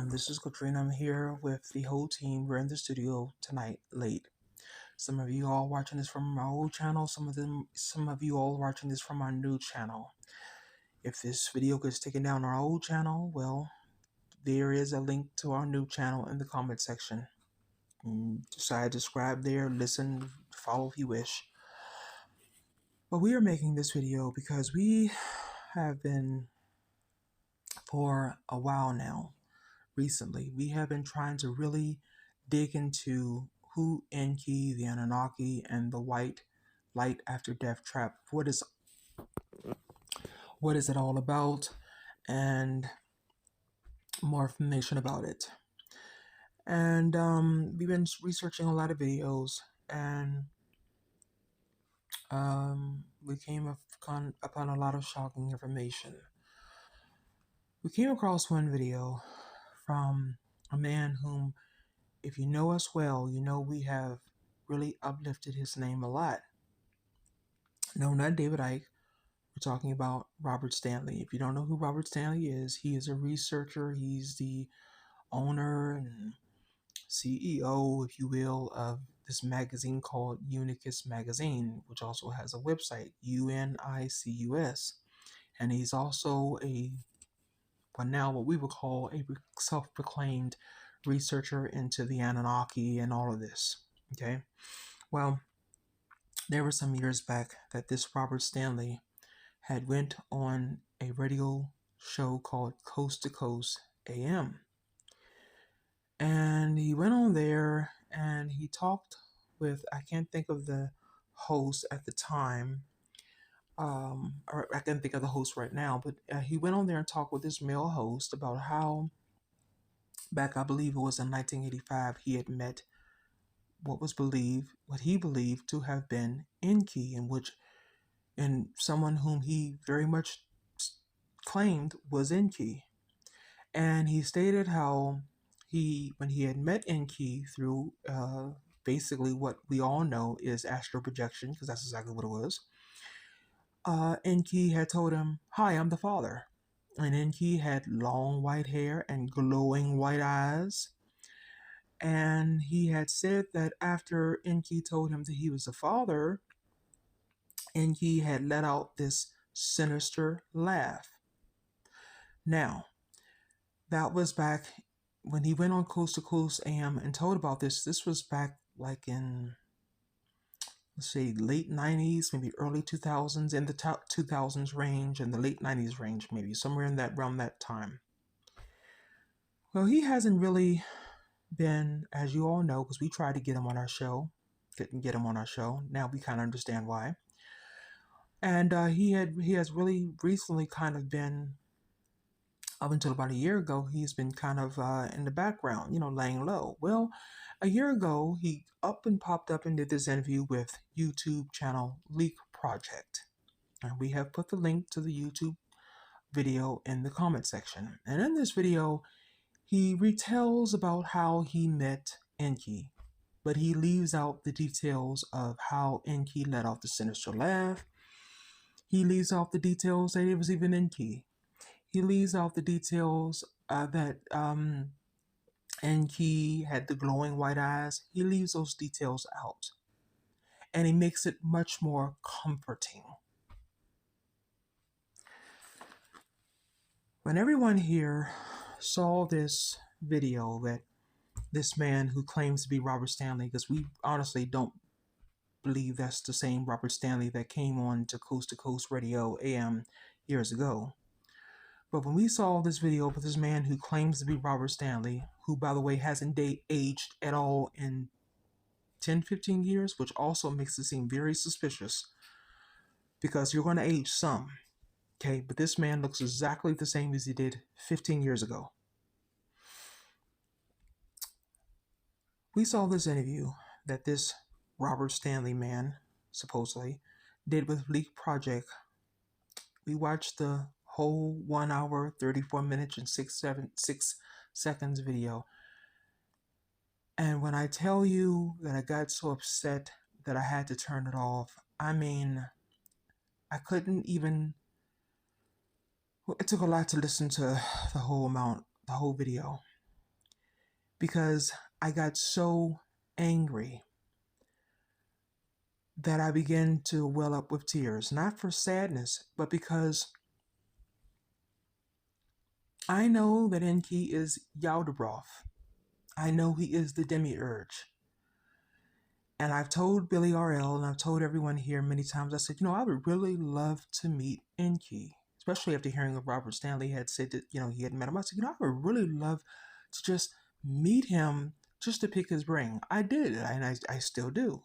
everyone, this is Katrina. I'm here with the whole team. We're in the studio tonight late. Some of you all watching this from our old channel, some of you all watching this from our new channel. If this video gets taken down on our old channel, well, there is a link to our new channel in the comment section. Decide to subscribe there, listen, follow if you wish. But we are making this video because we have been, for a while now, recently, we have been trying to really dig into who Enki, the Anunnaki, and the white light after death trap. What is it all about, and more information about it. And we've been researching a lot of videos, and we came upon a lot of shocking information. We came across one video from a man whom, if you know us well, you know we have really uplifted his name a lot. No, not David Icke. We're talking about Robert Stanley. If you don't know who Robert Stanley is, he is a researcher. He's the owner and CEO, if you will, of this magazine called Unicus Magazine, which also has a website, UNICUS. And he's also what we would call a self-proclaimed researcher into the Anunnaki and all of this. Okay, well, there were some years back that this Robert Stanley had went on a radio show called Coast to Coast AM. And he went on there and he talked with, I can't think of the host at the time, or I can't think of the host right now, but he went on there and talked with this male host about how back, I believe it was in 1985, he had met what he believed to have been Enki, and someone whom he very much claimed was Enki. And he stated how when he had met Enki through basically what we all know is astral projection, because that's exactly what it was. Enki had told him, "Hi, I'm the father." And Enki had long white hair and glowing white eyes. And he had said that after Enki told him that he was the father, Enki had let out this sinister laugh. Now, that was back when he went on Coast to Coast AM and told about this. This was back like in, let's say, late 90s, maybe early 2000s, in the top 2000s range, and the late 90s range, maybe somewhere in that around that time. Well, he hasn't really been, as you all know, because we tried to get him on our show, couldn't get him on our show. Now we kind of understand why. And he has really recently kind of been, up until about a year ago, he's been kind of in the background, laying low. Well, a year ago, he popped up and did this interview with YouTube channel Leak Project. And we have put the link to the YouTube video in the comment section. And in this video, he retells about how he met Enki, but he leaves out the details of how Enki let off the sinister laugh. He leaves out the details that it was even Enki. He leaves out the details that Enki had the glowing white eyes. He leaves those details out. And he makes it much more comforting. When everyone here saw this video that this man who claims to be Robert Stanley, because we honestly don't believe that's the same Robert Stanley that came on to Coast Radio AM years ago. But when we saw this video with this man who claims to be Robert Stanley, who, by the way, hasn't aged at all in 10, 15 years, which also makes it seem very suspicious, because you're going to age some, okay? But this man looks exactly the same as he did 15 years ago. We saw this interview that this Robert Stanley man, supposedly, did with Leak Project. We watched the whole 1 hour, 34 minutes, and 6 seconds video. And when I tell you that I got so upset that I had to turn it off, I mean, I couldn't even, it took a lot to listen to the whole video. because I got so angry that I began to well up with tears, not for sadness, but because I know that Enki is Yaldabaoth. I know he is the demiurge. And I've told Billy RL and I've told everyone here many times, I said, I would really love to meet Enki, especially after hearing what Robert Stanley had said that, he had met him. I said, I would really love to just meet him just to pick his brain. I did, and I still do.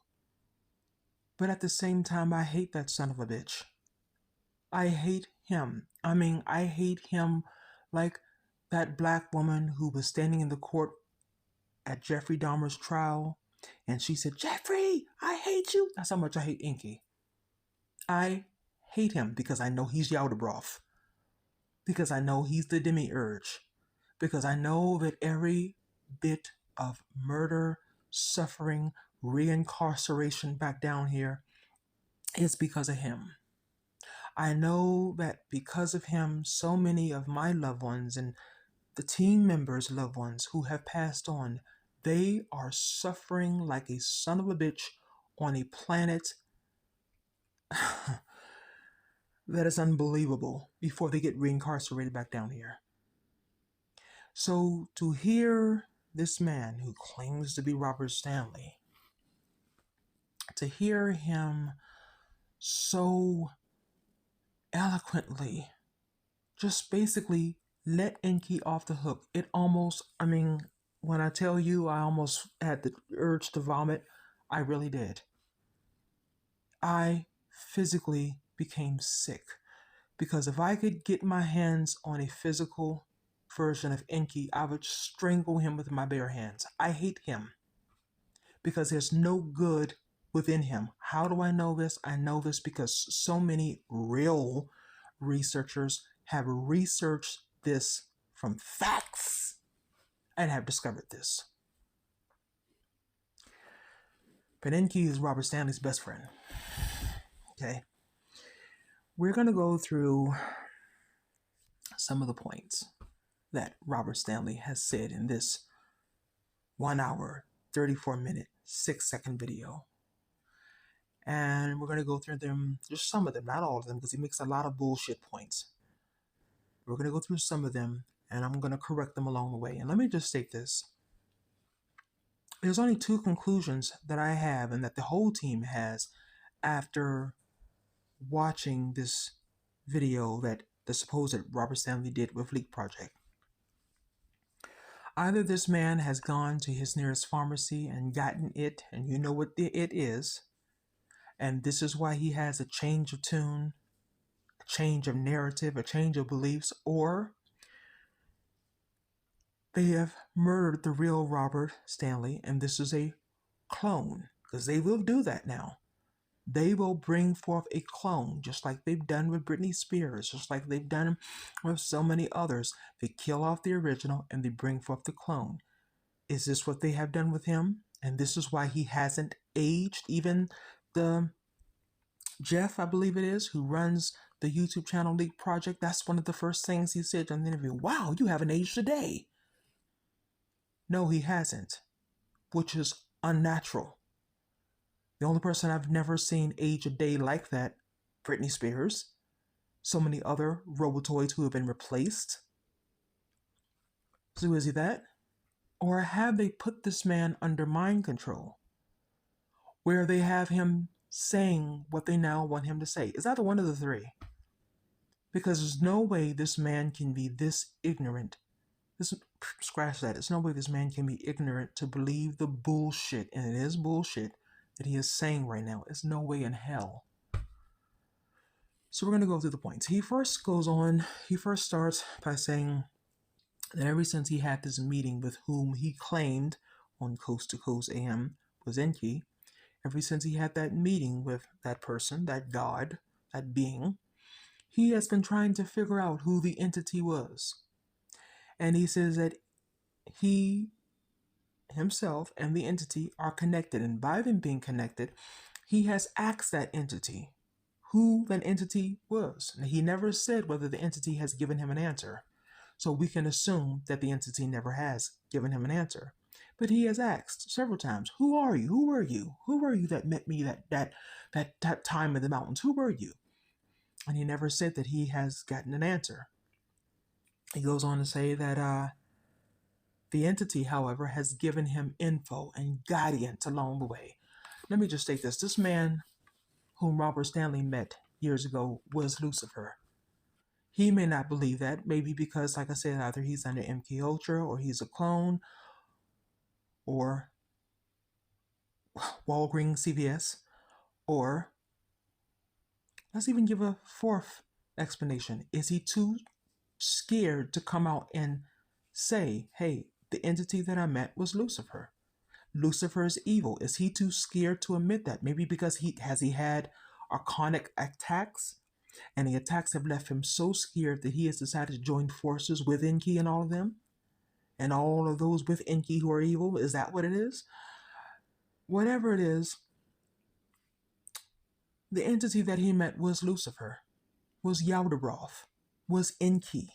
But at the same time, I hate that son of a bitch. I hate him. I mean, I hate him like that black woman who was standing in the court at Jeffrey Dahmer's trial, and she said, Jeffrey, I hate you. That's how much I hate Enki. I hate him because I know he's Yaldabaoth, because I know he's the demiurge, because I know that every bit of murder, suffering, reincarceration back down here is because of him. I know that because of him, so many of my loved ones and the team members' loved ones who have passed on, they are suffering like a son of a bitch on a planet that is unbelievable before they get reincarcerated back down here. So to hear this man who claims to be Robert Stanley, to hear him so eloquently just basically let Enki off the hook. It almost, when I tell you I almost had the urge to vomit, I really did. I physically became sick because if I could get my hands on a physical version of Enki, I would strangle him with my bare hands. I hate him because there's no good within him. How do I know this? I know this because so many real researchers have researched this from facts and have discovered this. But Enki is Robert Stanley's best friend. Okay? We're going to go through some of the points that Robert Stanley has said in this 1 hour, 34-minute, 6-second video. And we're going to go through them, just some of them, not all of them, because he makes a lot of bullshit points. We're going to go through some of them, and I'm going to correct them along the way. And let me just state this. There's only 2 conclusions that I have and that the whole team has after watching this video that the supposed Robert Stanley did with Leak Project. Either this man has gone to his nearest pharmacy and gotten it, and you know what it is, and this is why he has a change of tune, a change of narrative, a change of beliefs, or they have murdered the real Robert Stanley, and this is a clone, because they will do that now. They will bring forth a clone, just like they've done with Britney Spears, just like they've done with so many others. They kill off the original and they bring forth the clone. Is this what they have done with him? And this is why he hasn't aged. Even the Jeff, I believe it is, who runs the YouTube channel Leak Project, that's one of the first things he said in the interview. Wow, you haven't aged a day. No, he hasn't, which is unnatural. The only person I've never seen age a day like that, Britney Spears. So many other robotoids who have been replaced. So is he that? Or have they put this man under mind control, where they have him saying what they now want him to say? It's either one of the 3. Because there's no way this man can be this ignorant. Scratch that. There's no way this man can be ignorant to believe the bullshit, and it is bullshit, that he is saying right now. There's no way in hell. So we're going to go through the points. He first starts by saying that ever since he had this meeting with whom he claimed on Coast to Coast AM was Enki, ever since he had that meeting with that person, that God, that being, he has been trying to figure out who the entity was. And he says that he himself and the entity are connected, and by them being connected, he has asked that entity who that entity was. And he never said whether the entity has given him an answer, so we can assume that the entity never has given him an answer. But he has asked several times, "Who are you? Who were you? Who were you that met me that time in the mountains? Who were you?" And he never said that he has gotten an answer. He goes on to say that the entity, however, has given him info and guidance along the way. Let me just state this: this man whom Robert Stanley met years ago was Lucifer. He may not believe that, maybe because, like I said, either he's under MK Ultra or he's a clone or Walgreens CVS, or let's even give a fourth explanation. Is he too scared to come out and say, hey, the entity that I met was Lucifer? Lucifer is evil. Is he too scared to admit that? Maybe because he had archonic attacks, and the attacks have left him so scared that he has decided to join forces with Enki and all of them, and all of those with Enki who are evil. Is that what it is? Whatever it is, the entity that he met was Lucifer, was Yaldabaoth, was Enki.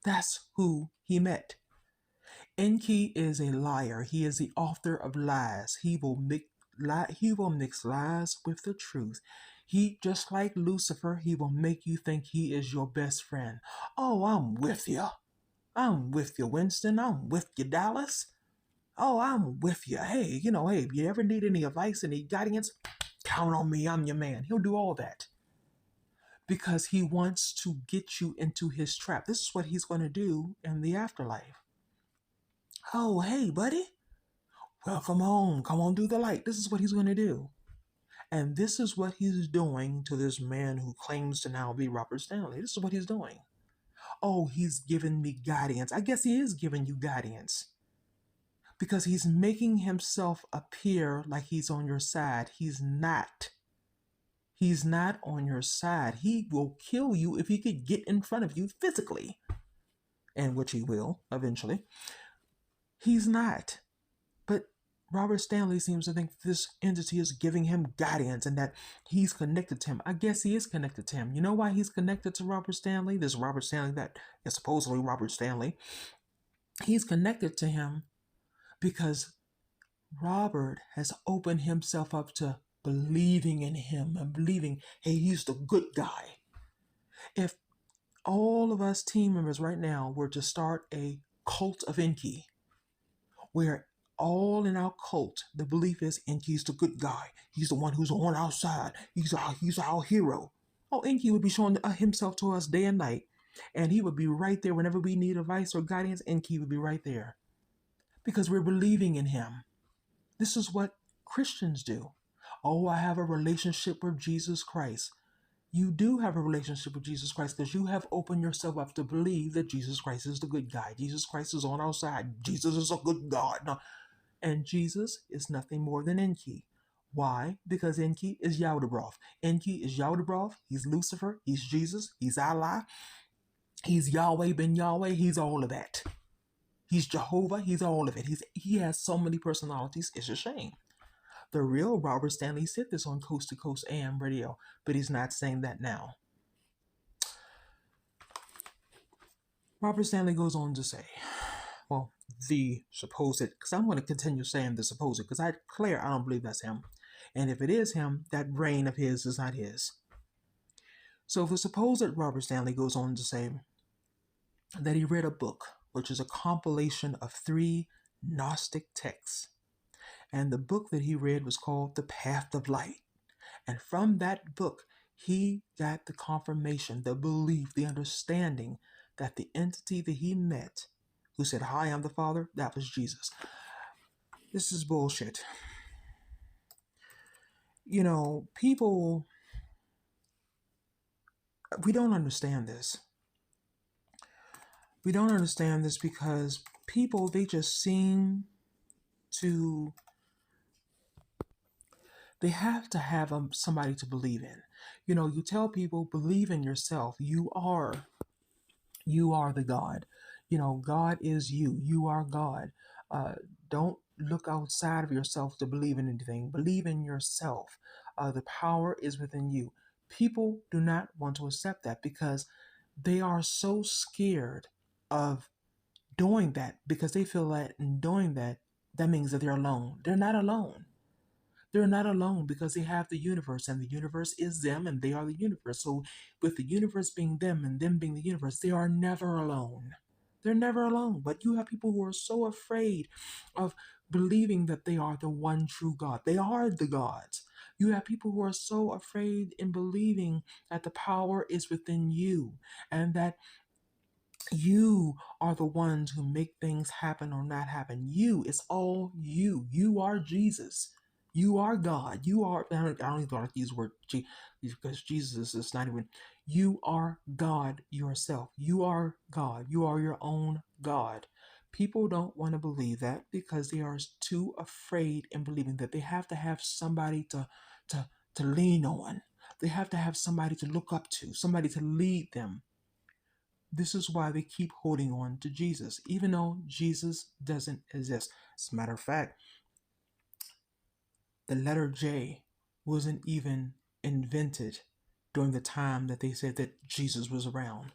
That's who he met. Enki is a liar. He is the author of lies. He will mix lies with the truth. He, just like Lucifer, he will make you think he is your best friend. Oh, I'm with you. I'm with you, Winston. I'm with you, Dallas. Oh, I'm with you. Hey, hey, if you ever need any advice, any guidance, count on me. I'm your man. He'll do all that because he wants to get you into his trap. This is what he's going to do in the afterlife. Oh, hey, buddy. Welcome home. Come on through the light. This is what he's going to do. And this is what he's doing to this man who claims to now be Robert Stanley. This is what he's doing. Oh, he's giving me guidance. I guess he is giving you guidance because he's making himself appear like he's on your side. He's not. He's not on your side. He will kill you if he could get in front of you physically, and which he will eventually. He's not. But Robert Stanley seems to think this entity is giving him guidance and that he's connected to him. I guess he is connected to him. You know why he's connected to Robert Stanley? This Robert Stanley that is supposedly Robert Stanley. He's connected to him because Robert has opened himself up to believing in him and believing, hey, he's the good guy. If all of us team members right now were to start a cult of Enki, where all in our cult, the belief is Enki's the good guy. He's the one who's on our side. He's our hero. Oh, Enki would be showing himself to us day and night, and he would be right there whenever we need advice or guidance. Enki would be right there because we're believing in him. This is what Christians do. Oh, I have a relationship with Jesus Christ. You do have a relationship with Jesus Christ because you have opened yourself up to believe that Jesus Christ is the good guy. Jesus Christ is on our side. Jesus is a good God. No. And Jesus is nothing more than Enki. Why? Because Enki is Yaldabaoth. Enki is Yaldabaoth. He's Lucifer. He's Jesus. He's Allah. He's Yahweh ben Yahweh. He's all of that. He's Jehovah. He's all of it. He has so many personalities. It's a shame. The real Robert Stanley said this on Coast to Coast AM radio, but he's not saying that now. Robert Stanley goes on to say, well, the supposed, because I'm going to continue saying the supposed, because I don't believe that's him. And if it is him, that brain of his is not his. So the supposed Robert Stanley goes on to say that he read a book, which is a compilation of 3 Gnostic texts. And the book that he read was called The Path of Light. And from that book, he got the confirmation, the belief, the understanding that the entity that he met, who said, hi, I'm the Father, that was Jesus. This is bullshit. People, we don't understand this. We don't understand this because people, they just seem to, they have to have somebody to believe in. You tell people, believe in yourself. You are the God. God is you. You are God. Don't look outside of yourself to believe in anything. Believe in yourself. The power is within you. People do not want to accept that because they are so scared of doing that because they feel that in doing that, that means that they're alone. They're not alone. They're not alone because they have the universe, and the universe is them, and they are the universe. So, with the universe being them and them being the universe, they are never alone. They're never alone. But you have people who are so afraid of believing that they are the one true God. They are the gods. You have people who are so afraid in believing that the power is within you and that you are the ones who make things happen or not happen. You, it's all you. You are Jesus. You are God. You are, I don't even like to use the word because Jesus is not even, you are God yourself. You are God. You are your own God. People don't want to believe that because they are too afraid in believing that they have to have somebody to, to lean on. They have to have somebody to look up to, somebody to lead them. This is why they keep holding on to Jesus, even though Jesus doesn't exist. As a matter of fact, the letter J wasn't even invented during the time that they said that Jesus was around.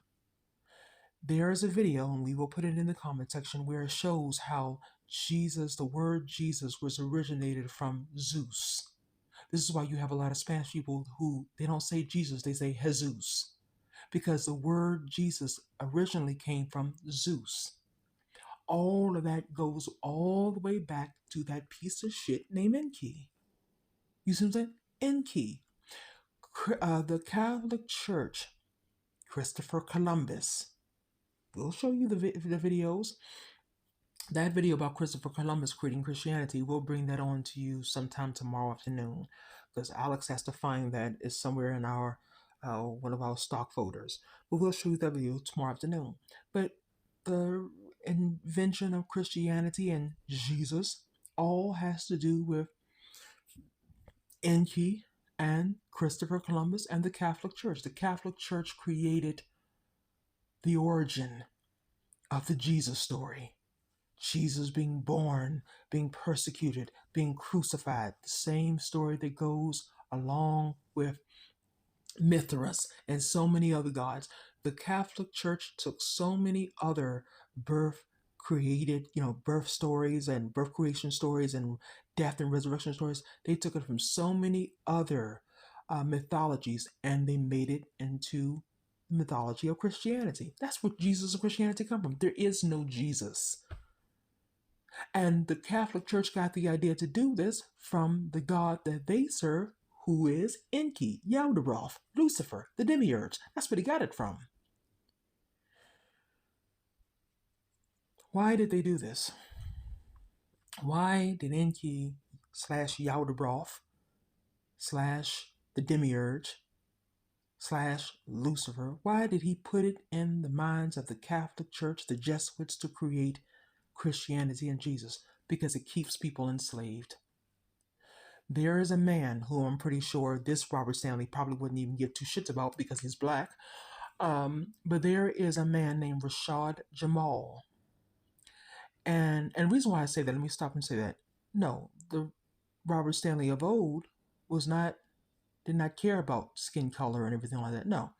There is a video, and we will put it in the comment section, where it shows how Jesus, the word Jesus, was originated from Zeus. This is why you have a lot of Spanish people who they don't say Jesus, they say Jesus, because the word Jesus originally came from Zeus. All of that goes all the way back to that piece of shit named Enki. You see what I'm saying? Enki. The Catholic Church, Christopher Columbus. We'll show you the videos. That video about Christopher Columbus creating Christianity, we'll bring that on to you sometime tomorrow afternoon, because Alex has to find that. It's somewhere in our one of our stock folders. But we'll show you that video tomorrow afternoon. But the invention of Christianity and Jesus all has to do with Enki and Christopher Columbus and the Catholic Church. The Catholic Church created the origin of the Jesus story. Jesus being born, being persecuted, being crucified. The same story that goes along with Mithras and so many other gods. The Catholic Church took so many other birth created, birth stories and birth creation stories and death and resurrection stories. They took it from so many other mythologies and they made it into the mythology of Christianity. That's where Jesus and Christianity come from. There is no Jesus. And the Catholic Church got the idea to do this from the god that they serve, who is Enki, Yaldabaoth, Lucifer, the demiurge. That's where they got it from. Why did they do this? Why did Enki slash Yaldabaoth slash the demiurge slash Lucifer, why did he put it in the minds of the Catholic Church, the Jesuits, to create Christianity and Jesus? Because it keeps people enslaved. There is a man who I'm pretty sure this Robert Stanley probably wouldn't even give two shits about because he's black. But there is a man named Rashad Jamal. And the reason why I say that, let me stop and say that. No, the Robert Stanley of old did not care about skin color and everything like that. No.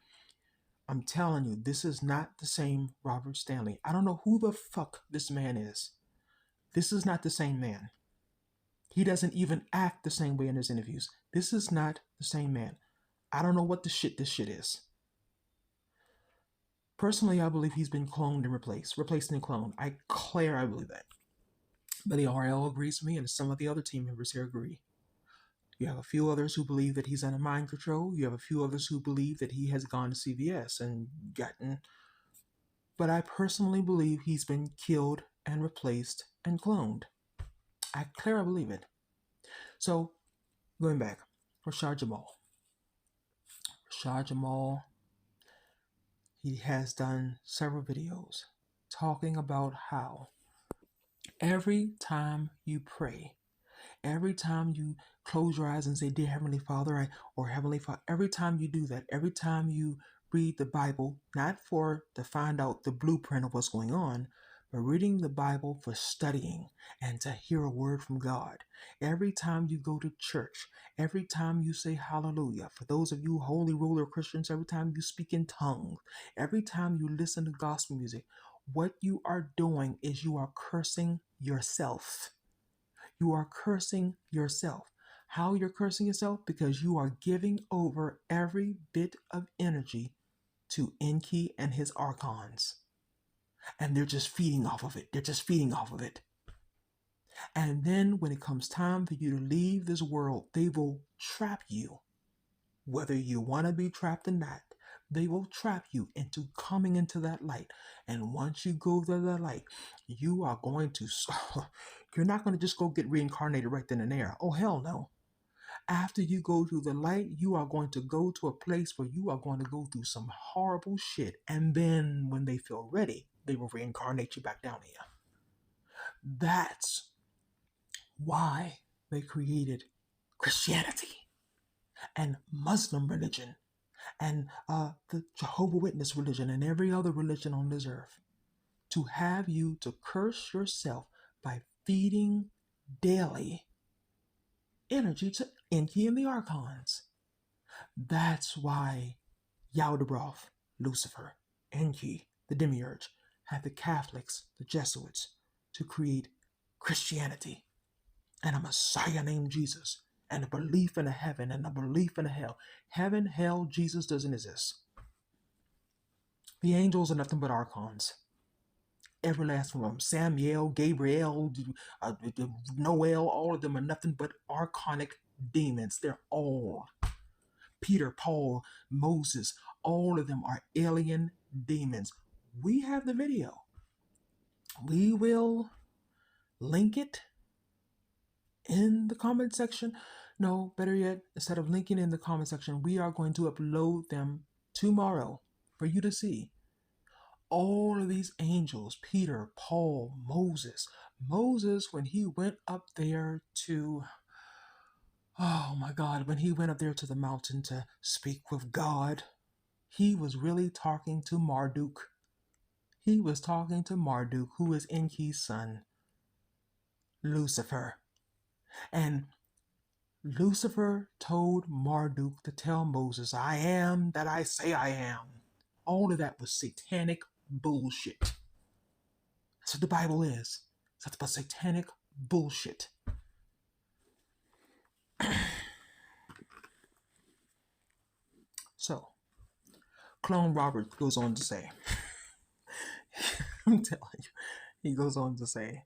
I'm telling you, this is not the same Robert Stanley. I don't know who the fuck this man is. This is not the same man. He doesn't even act the same way in his interviews. This is not the same man. I don't know what this shit is. Personally, I believe he's been cloned and replaced and cloned. I believe that. But the RL agrees with me, and some of the other team members here agree. You have a few others who believe that he's under mind control. You have a few others who believe that he has gone to CVS and gotten. But I personally believe he's been killed and replaced and cloned. I clearly believe it. So, going back, Rashad Jamal. Rashad Jamal, he has done several videos talking about how every time you pray, every time you close your eyes and say, Dear Heavenly Father, or Heavenly Father, every time you do that, every time you read the Bible, not to find out the blueprint of what's going on, but reading the Bible for studying and to hear a word from God. Every time you go to church, every time you say hallelujah, for those of you holy roller Christians, every time you speak in tongues, every time you listen to gospel music, what you are doing is you are cursing yourself. You are cursing yourself. How you're cursing yourself? Because you are giving over every bit of energy to Enki and his archons. And they're just feeding off of it. They're just feeding off of it. And then when it comes time for you to leave this world, they will trap you. Whether you want to be trapped or not, they will trap you into coming into that light. And once you go to the light, you are going to, you're not going to just go get reincarnated right then and there. Oh, hell no. After you go through the light, you are going to go to a place where you are going to go through some horrible shit. And then when they feel ready, they will reincarnate you back down here. That's why they created Christianity and Muslim religion and the Jehovah Witness religion and every other religion on this earth, to have you to curse yourself by feeding daily energy to Enki and the Archons. That's why Yaldabaoth, Lucifer, Enki, the Demiurge, had the Catholics, the Jesuits, to create Christianity and a Messiah named Jesus, and a belief in a heaven and a belief in a hell. Heaven, hell, Jesus doesn't exist. The angels are nothing but archons. Every last one of them. Samuel, Gabriel, Noel, all of them are nothing but archonic demons. They're all. Peter, Paul, Moses, all of them are alien demons. We have the video. We will link it in the comment section. No, better yet, instead of linking in the comment section, we are going to upload them tomorrow for you to see. All of these angels, Peter, Paul, Moses. Moses, when he went up there to, oh my God, when he went up there to the mountain to speak with God, he was really talking to Marduk. He was talking to Marduk, who is Enki's son, Lucifer. And Lucifer told Marduk to tell Moses, I am that I say I am. All of that was satanic bullshit. That's what the Bible is. It's nothing but satanic bullshit. So, Clone Robert goes on to say, I'm telling you, he goes on to say,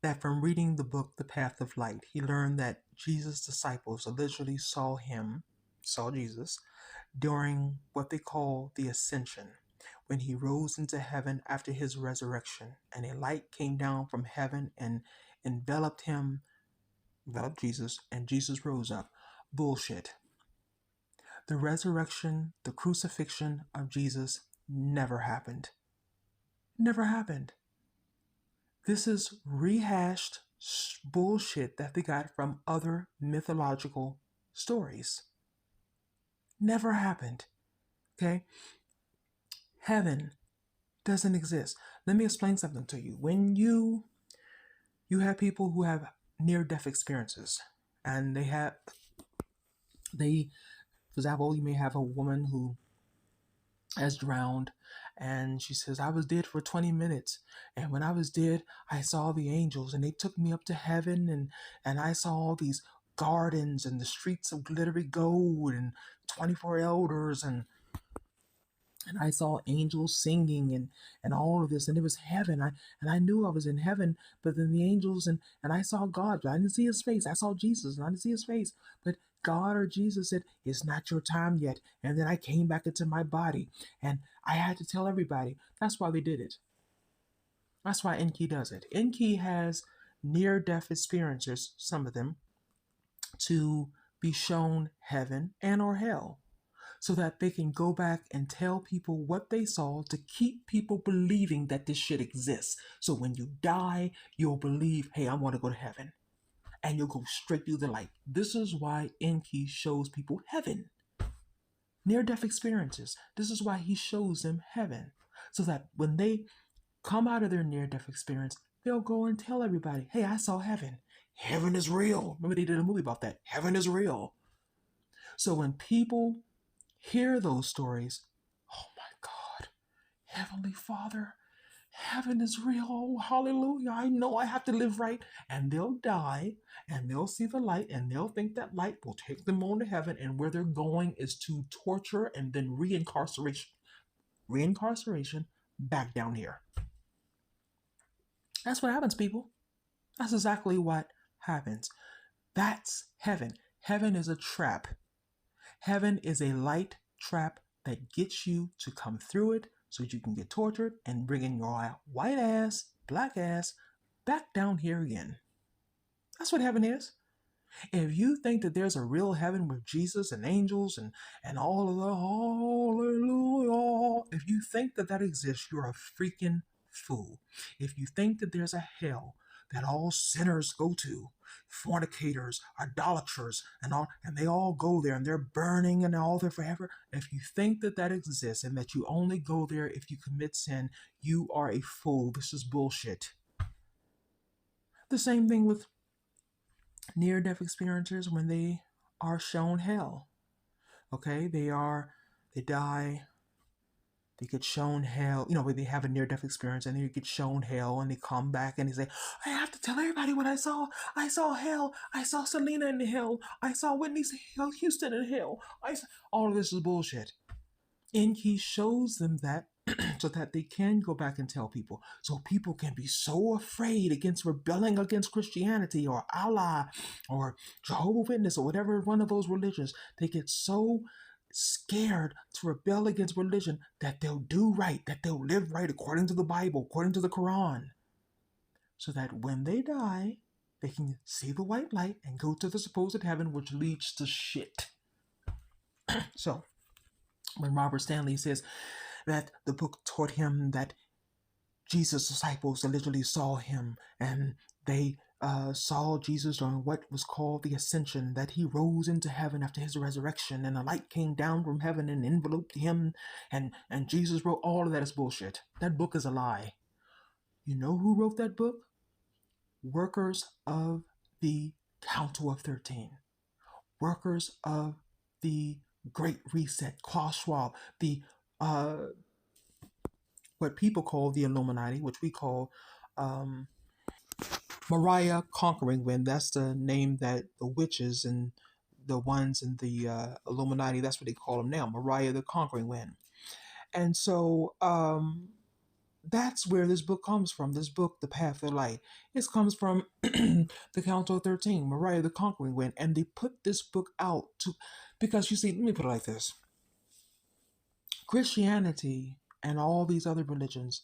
that from reading the book The Path of Light, he learned that Jesus' disciples literally saw Jesus, during what they call the ascension, when he rose into heaven after his resurrection, and a light came down from heaven and enveloped Jesus, and Jesus rose up. Bullshit. The resurrection, the crucifixion of Jesus never happened. Never happened. This is rehashed bullshit that they got from other mythological stories. Never happened. Okay? Heaven doesn't exist. Let me explain something to you. When you have people who have near-death experiences, and for example, you may have a woman who has drowned, and she says, I was dead for 20 minutes, and when I was dead, I saw the angels, and they took me up to heaven, and I saw all these gardens and the streets of glittery gold and 24 elders, and I saw angels singing and all of this, and it was heaven. I knew I was in heaven, but then the angels and I saw God, but I didn't see his face. I saw Jesus and I didn't see his face. But God or Jesus said, it's not your time yet. And then I came back into my body, and I had to tell everybody. That's why they did it. That's why Enki does it. Enki has near-death experiences, some of them, to be shown heaven and or hell, so that they can go back and tell people what they saw to keep people believing that this shit exists. So when you die, you'll believe, hey, I want to go to heaven. And you'll go straight through the light. This is why Enki shows people heaven. Near-death experiences. This is why he shows them heaven. So that when they come out of their near-death experience, they'll go and tell everybody, hey, I saw heaven. Heaven is real. Remember they did a movie about that. Heaven is real. So when people hear those stories, oh my God, Heavenly Father, Heaven is real. Hallelujah. I know I have to live right. And they'll die and they'll see the light and they'll think that light will take them on to heaven. And where they're going is to torture and then reincarceration. Reincarceration back down here. That's what happens, people. That's exactly what happens. That's heaven. Heaven is a trap. Heaven is a light trap that gets you to come through it so you can get tortured and bringing your white ass, black ass back down here again. That's what heaven is. If you think that there's a real heaven with Jesus and angels and all of the hallelujah, if you think that that exists, you're a freaking fool. If you think that there's a hell that all sinners go to, fornicators, idolaters, and they all go there and they're burning and all there forever. If you think that that exists and that you only go there if you commit sin, you are a fool. This is bullshit. The same thing with near-death experiencers when they are shown hell. Okay, they die, they get shown hell. When they have a near-death experience and they get shown hell and they come back and they say, I have to tell everybody what I saw. I saw hell. I saw Selena in hell. I saw Whitney Houston in hell. All of this is bullshit. Enki shows them that so that they can go back and tell people. So people can be so afraid against rebelling against Christianity or Allah or Jehovah's Witness or whatever one of those religions. They get so scared to rebel against religion that they'll do right, that they'll live right according to the Bible, according to the Quran. So that when they die, they can see the white light and go to the supposed heaven, which leads to shit. So, when Robert Stanley says that the book taught him that Jesus' disciples literally saw him and they saw Jesus during what was called the ascension, that he rose into heaven after his resurrection and a light came down from heaven and enveloped him and Jesus wrote, all of that is bullshit. That book is a lie. You know who wrote that book? Workers of the Council of 13. Workers of the Great Reset, Klaus Schwab, the what people call the Illuminati, which we call Mariah Conquering Wind. That's the name that the witches and the ones in the Illuminati, that's what they call them now, Mariah the Conquering Wind. And so that's where this book comes from. This book, The Path of Light. It comes from the Council of 13, Mariah the Conquering Wind. And they put this book out because you see, let me put it like this. Christianity and all these other religions,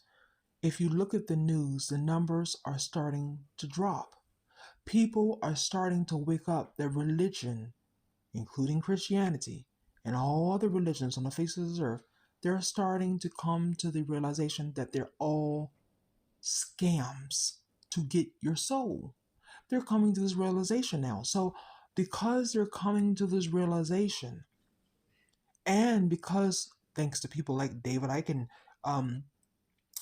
if you look at the news, the numbers are starting to drop. People are starting to wake up that religion, including Christianity and all other religions on the face of this earth, they're starting to come to the realization that they're all scams to get your soul. They're coming to this realization now. So because they're coming to this realization, and because thanks to people like David Icke and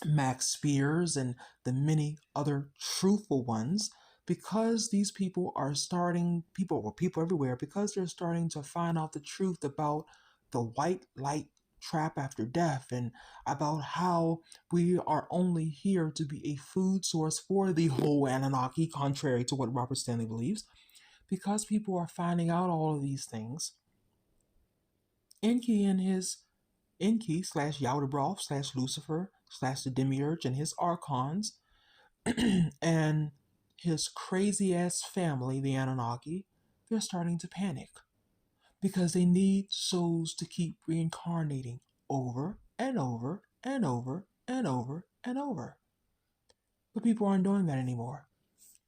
Max Spears and the many other truthful ones, because these people are starting, people everywhere, because they're starting to find out the truth about the white light trap after death and about how we are only here to be a food source for the whole Anunnaki, contrary to what Robert Stanley believes. Because people are finding out all of these things, Enki and his Enki / Yaldabaoth / Lucifer / the Demiurge and his archons and his crazy ass family, the Anunnaki, they're starting to panic because they need souls to keep reincarnating over and over and over and over and over. But people aren't doing that anymore.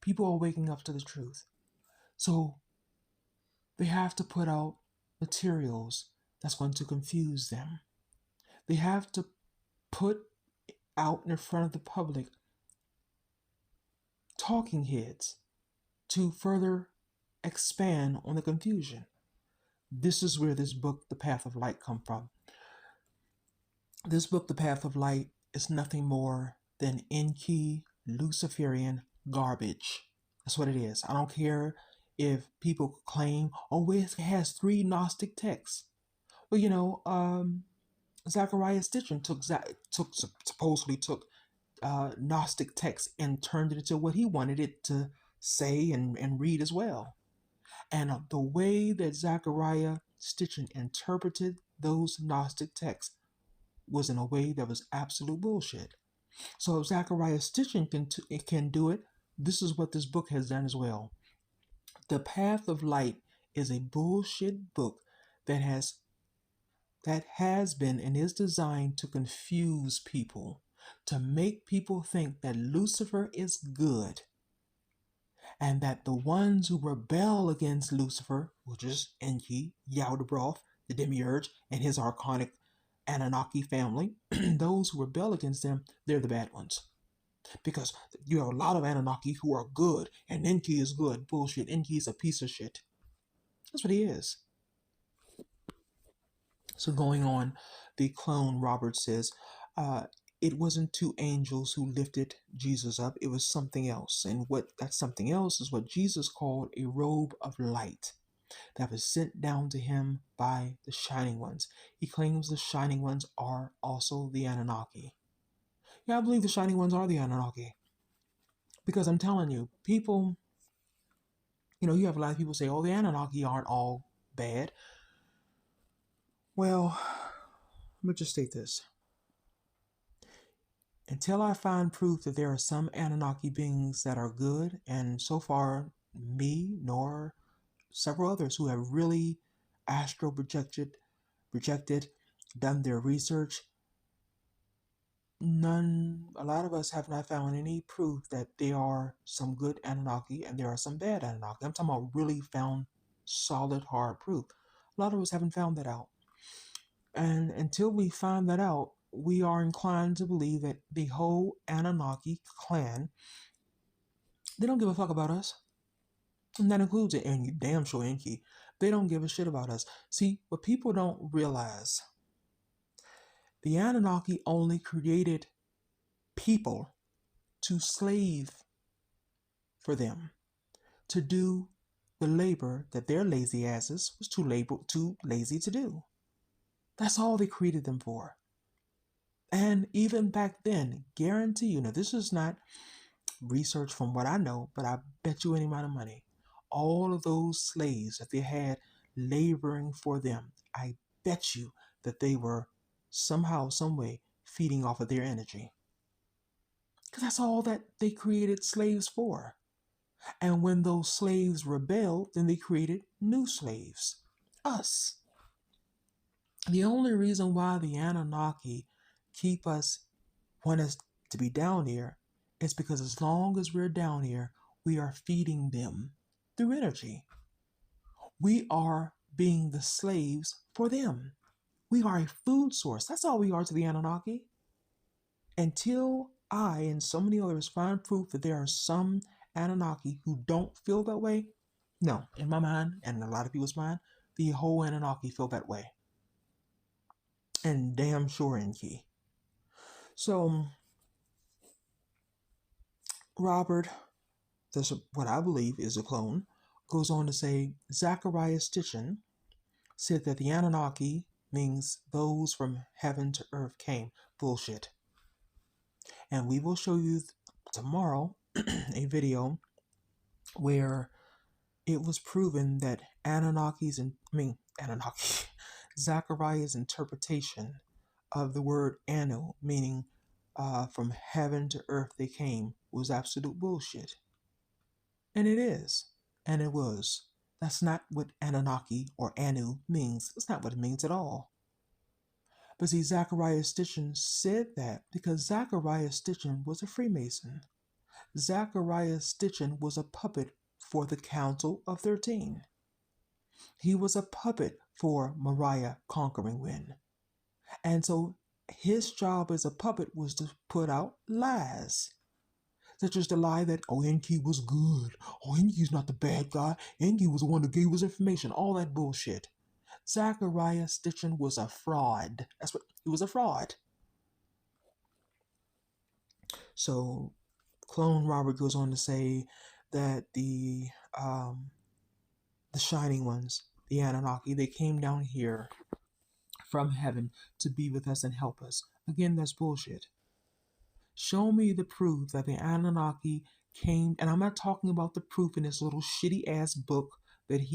People are waking up to the truth. So they have to put out materials that's going to confuse them. They have to put out in front of the public talking heads to further expand on the confusion. This is where this book, The Path of Light, comes from. This book, The Path of Light, is nothing more than Enki Luciferian garbage. That's what it is. I don't care if people claim, oh, it has 3 Gnostic texts. Well, Zachariah Stitchin supposedly took Gnostic text and turned it into what he wanted it to say and read as well. And the way that Zechariah Stitchin interpreted those Gnostic texts was in a way that was absolute bullshit. So if Zechariah Stitchin can do it, this is what this book has done as well. The Path of Light is a bullshit book that has been and is designed to confuse people, to make people think that Lucifer is good, and that the ones who rebel against Lucifer, which is Enki, Yaldabaoth, the Demiurge, and his archonic Anunnaki family, those who rebel against them, they're the bad ones. Because you have a lot of Anunnaki who are good, and Enki is good. Bullshit. Enki is a piece of shit. That's what he is. So going on, the clone Robert says, it wasn't two angels who lifted Jesus up, it was something else. And what that something else is what Jesus called a robe of light that was sent down to him by the Shining Ones. He claims the Shining Ones are also the Anunnaki. Yeah, I believe the Shining Ones are the Anunnaki. Because I'm telling you, people, you have a lot of people say, oh, the Anunnaki aren't all bad. Well, let me just state this. Until I find proof that there are some Anunnaki beings that are good, and so far, me nor several others who have really astral projected, done their research, a lot of us have not found any proof that there are some good Anunnaki and there are some bad Anunnaki. I'm talking about really found solid, hard proof. A lot of us haven't found that out. And until we find that out, we are inclined to believe that the whole Anunnaki clan, they don't give a fuck about us. And that includes it, and damn sure Enki. They don't give a shit about us. See, what people don't realize, the Anunnaki only created people to slave for them, to do the labor that their lazy asses was too lazy to do. That's all they created them for. And even back then, guarantee you, now this is not research from what I know, but I bet you any amount of money, all of those slaves that they had laboring for them, I bet you that they were somehow, some way feeding off of their energy. Because that's all that they created slaves for. And when those slaves rebelled, then they created new slaves, us. The only reason why the Anunnaki want us to be down here is because as long as we're down here, we are feeding them through energy. We are being the slaves for them. We are a food source. That's all we are to the Anunnaki. Until I and so many others find proof that there are some Anunnaki who don't feel that way, no, in my mind and in a lot of people's mind, the whole Anunnaki feel that way. And damn sure Enki. So, Robert, that's what I believe is a clone, goes on to say Zechariah Stitchin said that the Anunnaki means those from heaven to earth came. Bullshit. And we will show you tomorrow a video where it was proven that Zechariah's interpretation of the word Anu, meaning from heaven to earth they came, was absolute bullshit. And it is. And it was. That's not what Anunnaki or Anu means. That's not what it means at all. But see, Zechariah Stitchin said that because Zechariah Stitchin was a Freemason. Zechariah Stitchin was a puppet for the Council of 13. He was a puppet for Mariah Conquering Wind. And so his job as a puppet was to put out lies. Such as the lie that, oh, Enki was good. Oh, Enki's not the bad guy. Enki was the one that gave us information. All that bullshit. Zechariah Stitchin was a fraud. That's what he was, a fraud. So Clone Robert goes on to say that the Shining Ones, the Anunnaki, they came down here from heaven to be with us and help us. Again, that's bullshit. Show me the proof that the Anunnaki came, and I'm not talking about the proof in this little shitty ass book that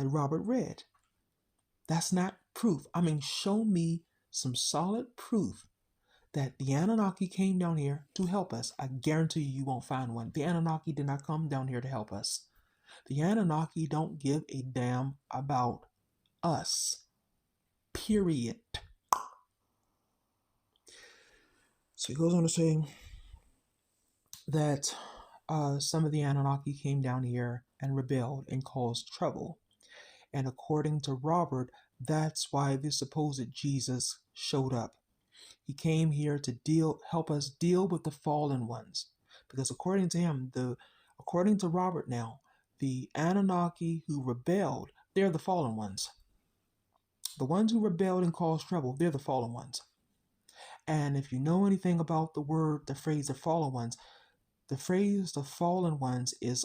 Robert read. That's not proof. I mean, show me some solid proof that the Anunnaki came down here to help us. I guarantee you won't find one. The Anunnaki did not come down here to help us. The Anunnaki don't give a damn about us. Period. So he goes on to say that some of the Anunnaki came down here and rebelled and caused trouble. And according to Robert, that's why the supposed Jesus showed up. He came here to help us deal with the fallen ones. Because according to him, according to Robert now, the Anunnaki who rebelled, they're the fallen ones. The ones who rebelled and caused trouble, they're the fallen ones. And if you know anything about the phrase the fallen ones, the phrase the fallen ones is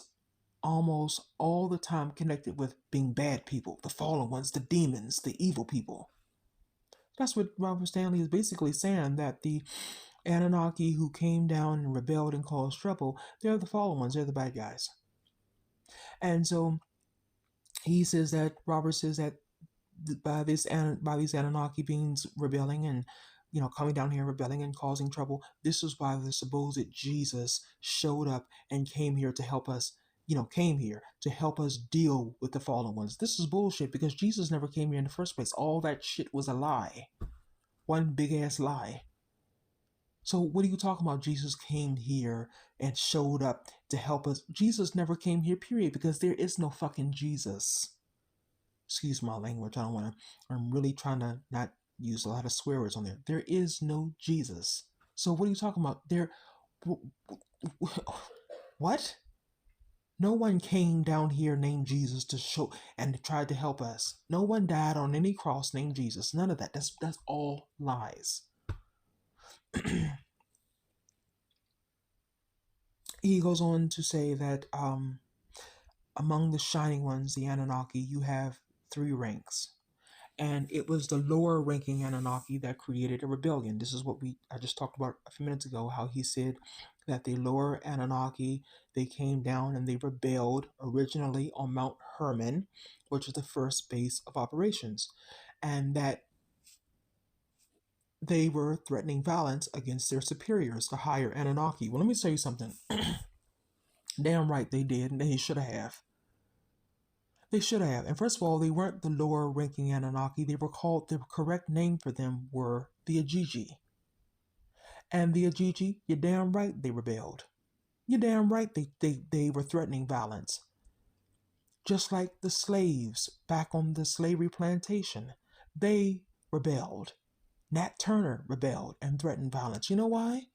almost all the time connected with being bad people, the fallen ones, the demons, the evil people. That's what Robert Stanley is basically saying, that the Anunnaki who came down and rebelled and caused trouble, they're the fallen ones, they're the bad guys. And so Robert says that by these Anunnaki beings rebelling and coming down here rebelling and causing trouble, this is why the supposed Jesus showed up and came here to help us, deal with the fallen ones. This is bullshit, because Jesus never came here in the first place. All that shit was a lie. One big ass lie. So what are you talking about? Jesus came here and showed up to help us. Jesus never came here, period, because there is no fucking Jesus. Excuse my language. I'm really trying to not use a lot of swear words on there. There is no Jesus. So what are you talking about? What? No one came down here named Jesus to show and tried to help us. No one died on any cross named Jesus. None of that. That's all lies. He goes on to say that among the shining ones, the Anunnaki, you have 3 ranks. And it was the lower ranking Anunnaki that created a rebellion. This is what I just talked about a few minutes ago, how he said that the lower Anunnaki, they came down and they rebelled originally on Mount Hermon, which is the first base of operations, and that they were threatening violence against their superiors, the higher Anunnaki. Well, let me tell you something. Damn right they did, and they should have. They should have. And first of all, they weren't the lower ranking Anunnaki. They were called, the correct name for them were the Ajiji. And the Ajiji, you're damn right they rebelled. You're damn right they were threatening violence. Just like the slaves back on the slavery plantation. They rebelled. Nat Turner rebelled and threatened violence. You know why?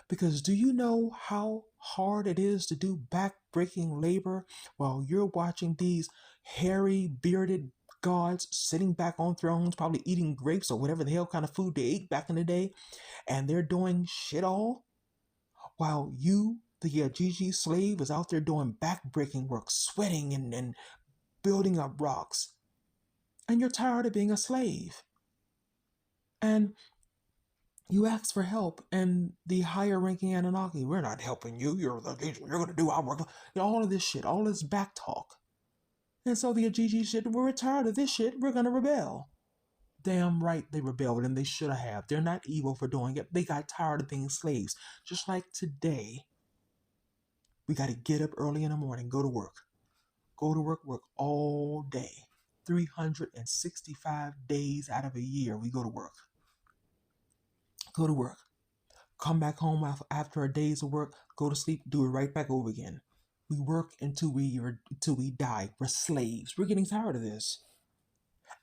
Because do you know how hard it is to do back-breaking labor while you're watching these hairy, bearded gods sitting back on thrones, probably eating grapes or whatever the hell kind of food they ate back in the day, and they're doing shit all? While you, the Gigi slave, is out there doing back-breaking work, sweating and building up rocks. And you're tired of being a slave. And you ask for help, and the higher ranking Anunnaki, we're not helping you, you're going to do our work. All of this shit, all this back talk. And so the Ajiji shit, we're tired of this shit, we're going to rebel. Damn right they rebelled, and they should have. They're not evil for doing it. They got tired of being slaves. Just like today, we got to get up early in the morning, go to work. Go to work all day. 365 days out of a year, we go to work. Go to work. Come back home after a day's of work, go to sleep, do it right back over again. We work until we die. We're slaves. We're getting tired of this.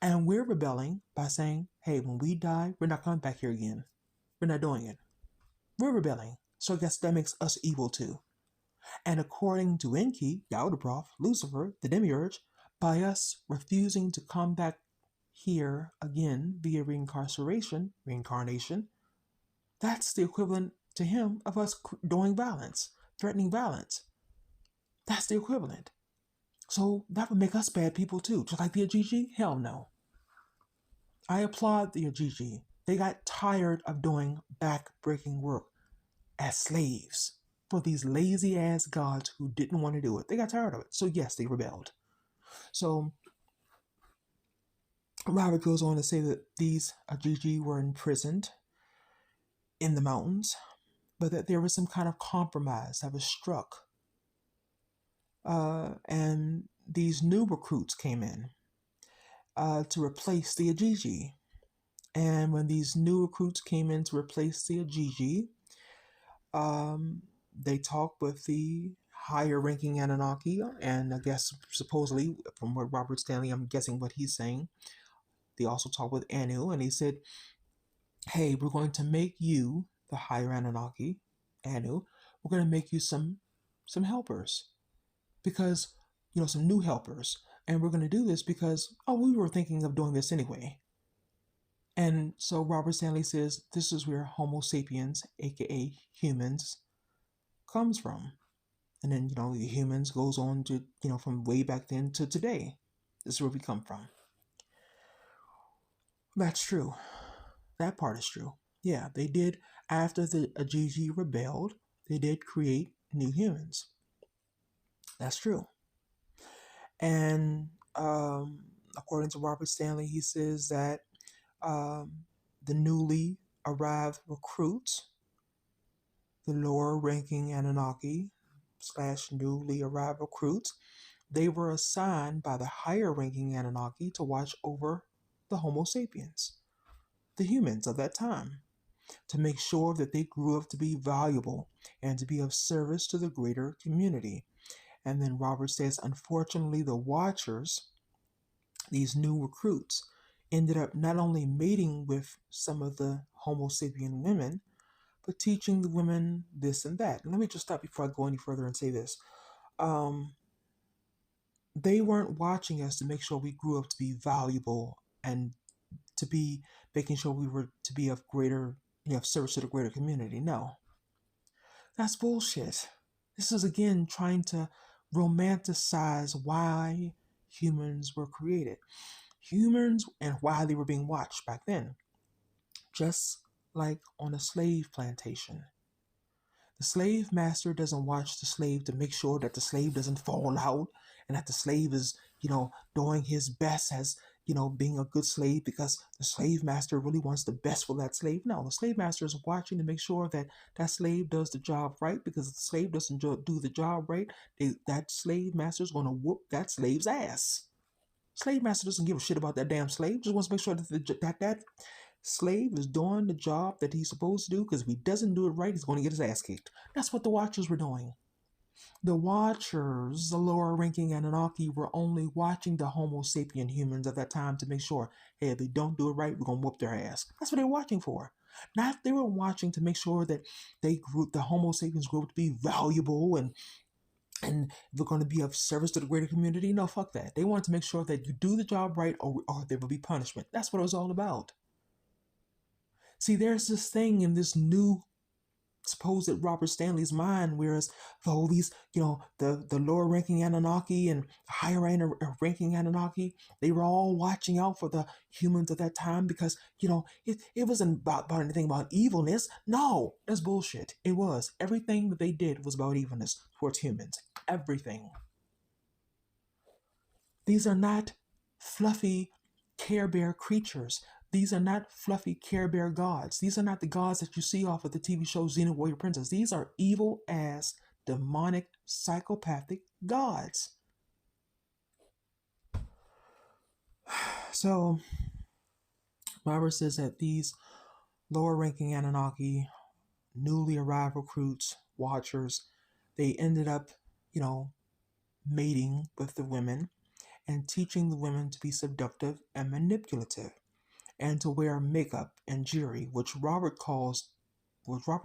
And we're rebelling by saying, hey, when we die, we're not coming back here again. We're not doing it. We're rebelling. So I guess that makes us evil too. And according to Enki, Yaldabaoth, Lucifer, the demiurge, by us refusing to come back here again via reincarnation, that's the equivalent to him of us doing violence, threatening violence. That's the equivalent. So that would make us bad people too. Just like the Ajiji? Hell no. I applaud the Ajiji. They got tired of doing back-breaking work as slaves for these lazy ass gods who didn't want to do it. They got tired of it. So yes, they rebelled. So Robert goes on to say that these Ajiji were imprisoned in the mountains, but that there was some kind of compromise that was struck. And these new recruits came in to replace the Ajiji. And when these new recruits came in to replace the Ajiji, they talked with the higher ranking Anunnaki, and I guess supposedly, from what Robert Stanley, I'm guessing what he's saying, they also talked with Anu, and he said, hey, we're going to make you, the higher Anunnaki, Anu, we're going to make you some helpers. Because, some new helpers. And we're going to do this because, we were thinking of doing this anyway. And so Robert Stanley says this is where Homo sapiens, aka humans, comes from. And then, the humans goes on to, from way back then to today. This is where we come from. That's true. That part is true. Yeah, they did, after the Ajiji rebelled, they did create new humans. That's true. And according to Robert Stanley, he says that the newly arrived recruits, the lower ranking Anunnaki / newly arrived recruits, they were assigned by the higher ranking Anunnaki to watch over the Homo sapiens, the humans of that time, to make sure that they grew up to be valuable and to be of service to the greater community. And then Robert says, unfortunately, the watchers, these new recruits, ended up not only mating with some of the Homo sapien women, but teaching the women this and that. And let me just stop before I go any further and say this. They weren't watching us to make sure we grew up to be valuable and to be making sure we were to be of greater, service to the greater community. No, that's bullshit. This is again trying to romanticize why humans were created. Humans and why they were being watched back then. Just like on a slave plantation. The slave master doesn't watch the slave to make sure that the slave doesn't fall out and that the slave is, doing his best as, being a good slave because the slave master really wants the best for that slave. No, the slave master is watching to make sure that that slave does the job right, because if the slave doesn't do the job right, that slave master is going to whoop that slave's ass. Slave master doesn't give a shit about that damn slave. Just wants to make sure that slave is doing the job that he's supposed to do, because if he doesn't do it right, he's going to get his ass kicked. That's what the Watchers were doing. The Watchers, the lower ranking Anunnaki, were only watching the Homo sapien humans at that time to make sure, hey, if they don't do it right, we're going to whoop their ass. That's what they were watching for. Not they were watching to make sure that the Homo sapiens grew up to be valuable and we're going to be of service to the greater community. No, fuck that. They wanted to make sure that you do the job right, or there will be punishment. That's what it was all about. See, there's this thing in this new supposed Robert Stanley's mind, whereas all these, the lower ranking Anunnaki and higher ranking Anunnaki, they were all watching out for the humans at that time because, it wasn't about anything about evilness. No, that's bullshit. It was. Everything that they did was about evilness towards humans. Everything. These are not fluffy Care Bear creatures. These are not fluffy Care Bear gods. These are not the gods that you see off of the TV show Xena Warrior Princess. These are evil ass, demonic, psychopathic gods. So, Robert says that these lower ranking Anunnaki, newly arrived recruits, watchers, they ended up, mating with the women and teaching the women to be seductive and manipulative, and to wear makeup and jewelry, which Robert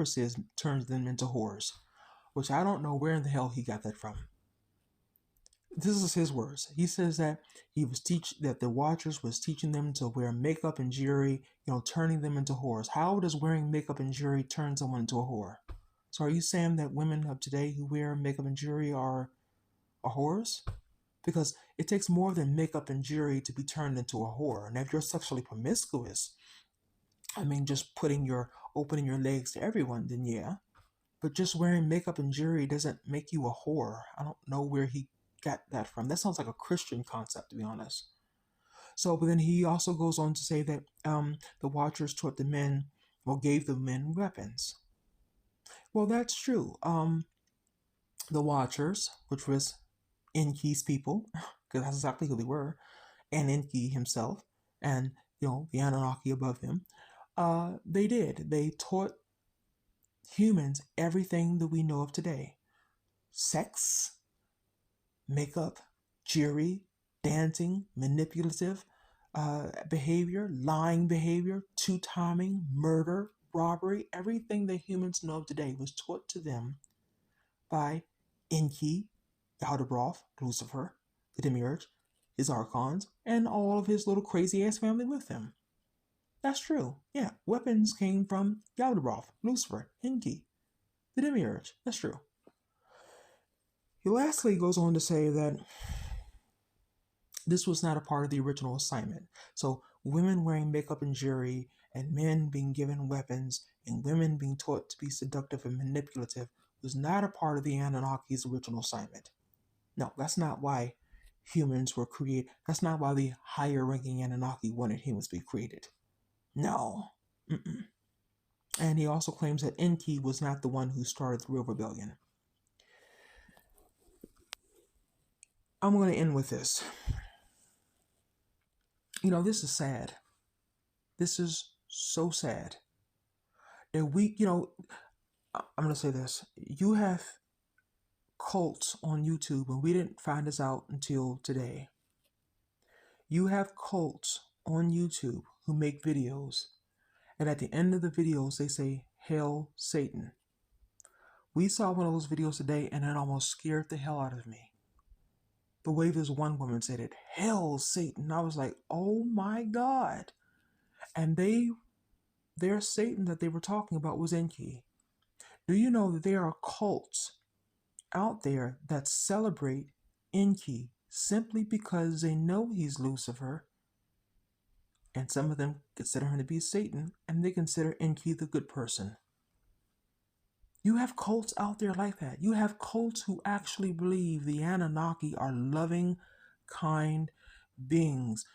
says turns them into whores, which I don't know where in the hell he got that from. This is his words. He says that that the Watchers was teaching them to wear makeup and jewelry, turning them into whores. How does wearing makeup and jewelry turn someone into a whore? So are you saying that women of today who wear makeup and jewelry are whores? Because it takes more than makeup and jewelry to be turned into a whore. And if you're sexually promiscuous, I mean, just opening your legs to everyone, then yeah. But just wearing makeup and jewelry doesn't make you a whore. I don't know where he got that from. That sounds like a Christian concept, to be honest. So, but then he also goes on to say that the Watchers taught the men, or gave the men weapons. Well, that's true. The Watchers, which was Enki's people, because that's exactly who they were, and Enki himself, and the Anunnaki above him, they did. They taught humans everything that we know of today: sex, makeup, jewelry, dancing, manipulative behavior, lying behavior, two-timing, murder, robbery. Everything that humans know of today was taught to them by Enki, Yaldabaoth, Lucifer, the Demiurge, his archons, and all of his little crazy ass family with him. That's true. Yeah, weapons came from Yaldabaoth, Lucifer, Enki, the Demiurge. That's true. He lastly goes on to say that this was not a part of the original assignment. So, women wearing makeup and jewelry, and men being given weapons, and women being taught to be seductive and manipulative was not a part of the Anunnaki's original assignment. No, that's not why humans were created. That's not why the higher ranking Anunnaki wanted humans to be created. No. Mm-mm. And he also claims that Enki was not the one who started the real rebellion. I'm going to end with this. This is sad. This is so sad. That I'm going to say this. You have cults on YouTube, and we didn't find this out until today. You have cults on YouTube who make videos, and at the end of the videos, they say, "Hail Satan." We saw one of those videos today, and it almost scared the hell out of me. The way this one woman said it, "Hail Satan." I was like, oh my God. And their Satan that they were talking about was Enki. Do you know that there are cults out there that celebrate Enki simply because they know he's Lucifer, and some of them consider him to be Satan, and they consider Enki the good person? You have cults out there like that. You have cults who actually believe the Anunnaki are loving, kind beings.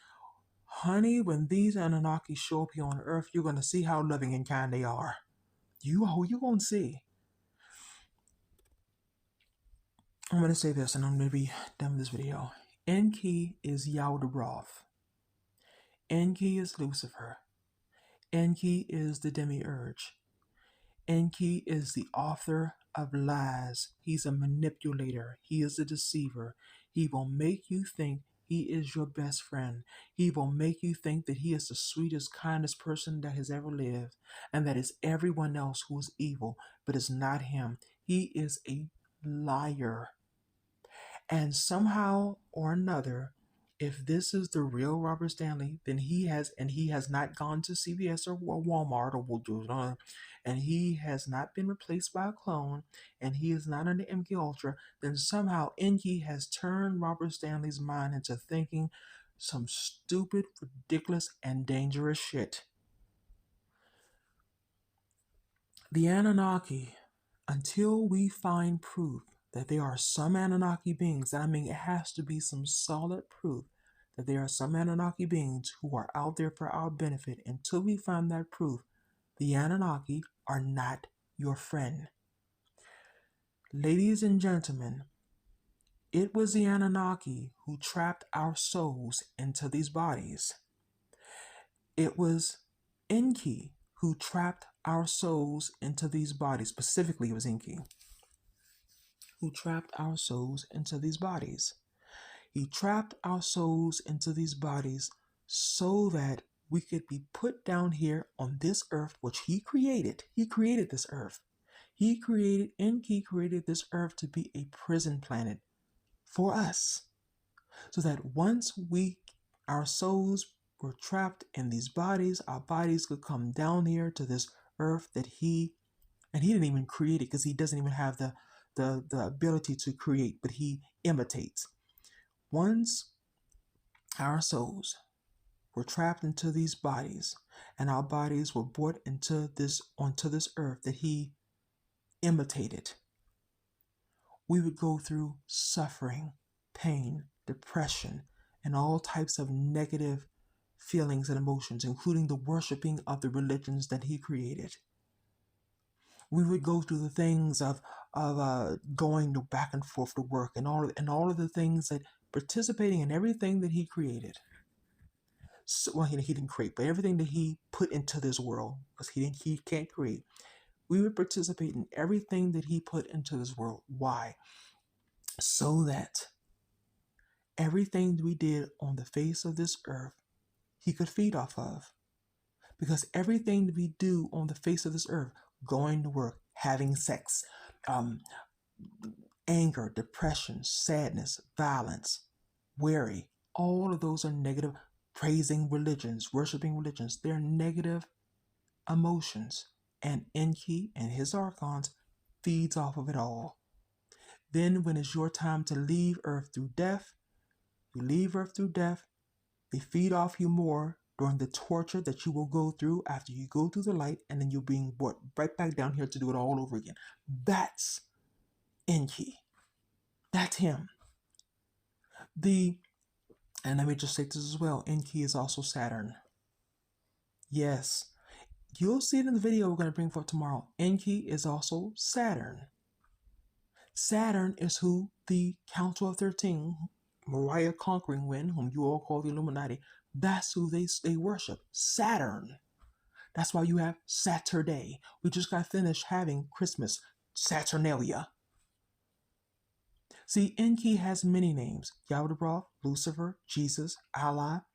Honey, when these Anunnaki show up here on Earth, you're going to see how loving and kind they are. You're going to see. I'm going to say this, and I'm going to be done with this video. Enki is Yaldabaoth. Enki is Lucifer. Enki is the Demiurge. Enki is the author of lies. He's a manipulator. He is a deceiver. He will make you think he is your best friend. He will make you think that he is the sweetest, kindest person that has ever lived, and that is everyone else who is evil, but it's not him. He is a liar. And somehow or another, if this is the real Robert Stanley, then he has not gone to CVS or Walmart or Woolworths, and he has not been replaced by a clone, and he is not under MK Ultra, then somehow Enki has turned Robert Stanley's mind into thinking some stupid, ridiculous, and dangerous shit. The Anunnaki, until we find proof that there are some Anunnaki beings, and I mean it has to be some solid proof that there are some Anunnaki beings who are out there for our benefit, until we find that proof, the Anunnaki are not your friend. Ladies and gentlemen, it was the Anunnaki who trapped our souls into these bodies. It was Enki who trapped our souls into these bodies. Specifically, it was Enki who trapped our souls into these bodies. He trapped our souls into these bodies so that we could be put down here on this earth, which he created. He created this earth. Enki created this earth to be a prison planet for us. So that once our souls were trapped in these bodies, our bodies could come down here to this earth and he didn't even create it, because he doesn't even have the ability to create, but he imitates. Once our souls were trapped into these bodies, and our bodies were brought into this onto this earth that he imitated, we would go through suffering, pain, depression, and all types of negative feelings and emotions, including the worshiping of the religions that he created. We would go through the things of going back and forth to work and all of the things that participating in everything that he created. So, well, he didn't create, but everything that he put into this world, because he can't create. We would participate in everything that he put into this world. Why? So that everything we did on the face of this earth, he could feed off of. Because everything that we do on the face of this earth, going to work, having sex, um, anger, depression, sadness, violence, worry, all of those are negative. Praising religions, worshiping religions, they're negative emotions. And Enki and his archons feeds off of it all. Then when it's your time to leave Earth through death, you leave Earth through death, they feed off you more during the torture that you will go through after you go through the light, and then you're being brought right back down here to do it all over again. That's Enki. That's him. And let me just say this as well, Enki is also Saturn. Yes, you'll see it in the video we're going to bring forth tomorrow. Enki is also Saturn. Saturn is who the Council of 13, Mariah Conquering Wind, whom you all call the Illuminati, that's who they worship. Saturn. That's why you have Saturday. We just got finished having Christmas. Saturnalia. See, Enki has many names. Yahweh, Lucifer, Jesus, Allah,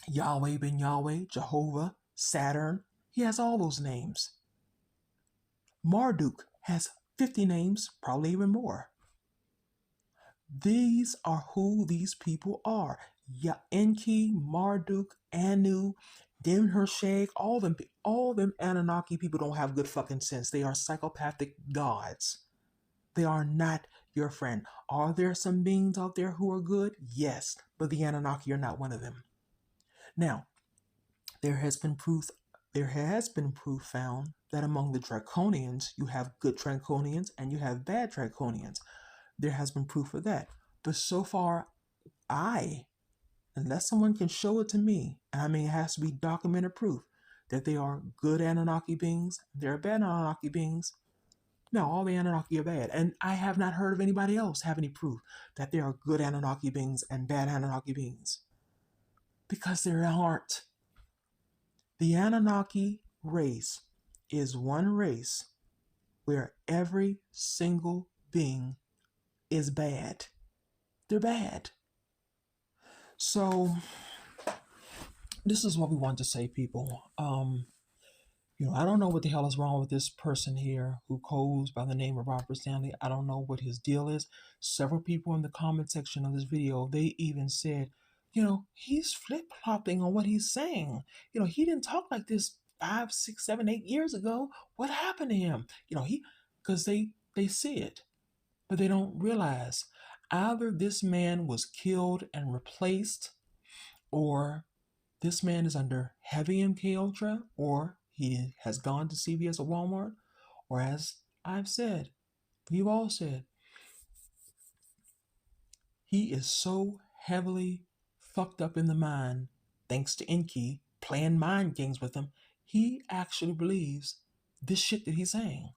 Yahweh ben Yahweh, Jehovah, Saturn. He has all those names. Marduk has 50 names, probably even more. These are who these people are. Enki, Marduk, Anu, Dimhershag, all them Anunnaki people don't have good fucking sense. They are psychopathic gods. They are not your friend. Are there some beings out there who are good? Yes, but the Anunnaki are not one of them. Now, there has been proof found that among the Draconians, you have good Draconians and you have bad Draconians. There has been proof of that. But so far, unless someone can show it to me, and I mean it has to be documented proof that they are good Anunnaki beings, there are bad Anunnaki beings. No, all the Anunnaki are bad. And I have not heard of anybody else have any proof that there are good Anunnaki beings and bad Anunnaki beings. Because there aren't. The Anunnaki race is one race where every single being is bad. They're bad. So this is what we want to say, people. I don't know what the hell is wrong with this person here who goes by the name of Robert Stanley. I don't know what his deal is. Several people in the comment section of this video, they even said, he's flip-flopping on what he's saying. He didn't talk like this 5, 6, 7, 8 years ago. What happened to him? Because they see it, but they don't realize either this man was killed and replaced, or this man is under heavy MK Ultra, or he has gone to CVS or Walmart, or as I've said, we've all said, he is so heavily fucked up in the mind, thanks to Enki playing mind games with him, he actually believes this shit that he's saying.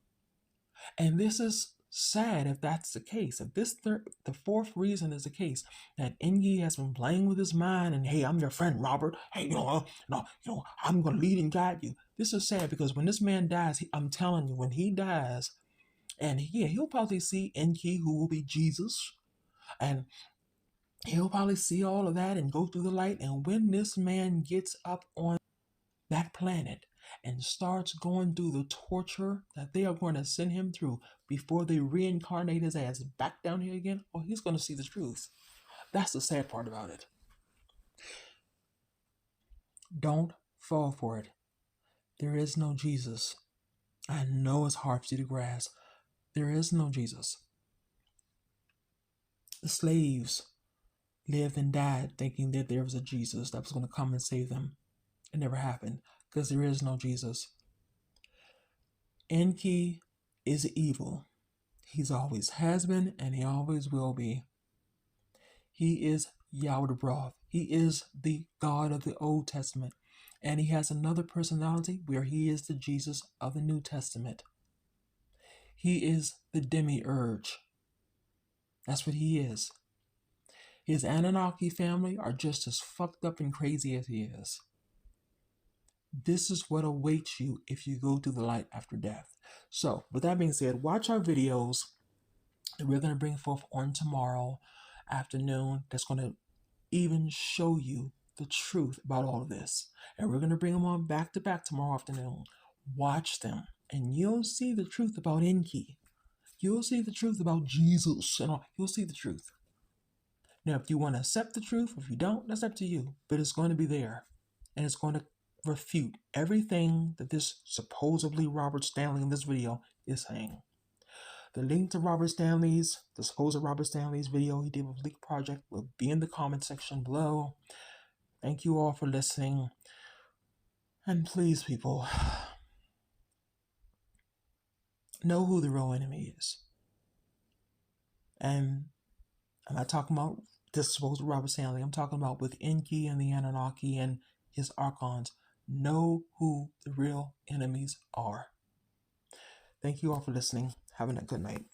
And this is sad if that's the case. If the fourth reason is the case, that Enki has been playing with his mind and, hey, I'm your friend, Robert. Hey, I'm going to lead and guide you. This is sad because when this man dies, I'm telling you, when he dies, and he'll probably see Enki, who will be Jesus, and he'll probably see all of that and go through the light. And when this man gets up on that planet and starts going through the torture that they are going to send him through before they reincarnate his ass back down here again, he's going to see the truth. That's the sad part about it. Don't fall for it. There is no Jesus. I know it's hard for you to grasp. There is no Jesus. The slaves lived and died thinking that there was a Jesus that was going to come and save them. It never happened because there is no Jesus. Enki is evil. He's always has been and he always will be. He is Yahweh. He is the God of the Old Testament. And he has another personality where he is the Jesus of the New Testament. He is the demiurge. That's what he is. His Anunnaki family are just as fucked up and crazy as he is. This is what awaits you if you go to the light after death. So, with that being said, watch our videos that we're going to bring forth on tomorrow afternoon that's going to even show you the truth about all of this. And we're going to bring them on back to back tomorrow afternoon. Watch them, and you'll see the truth about Enki. You'll see the truth about Jesus, and all. You'll see the truth. Now, if you want to accept the truth, if you don't, that's up to you. But it's going to be there, and it's going to refute everything that this supposedly Robert Stanley in this video is saying. The link to the supposed Robert Stanley's video he did with Leak Project will be in the comment section below. Thank you all for listening. And please, people, know who the real enemy is. And I'm not talking about this supposed Robert Stanley. I'm talking about with Enki and the Anunnaki and his archons. Know who the real enemies are. Thank you all for listening. Have a good night.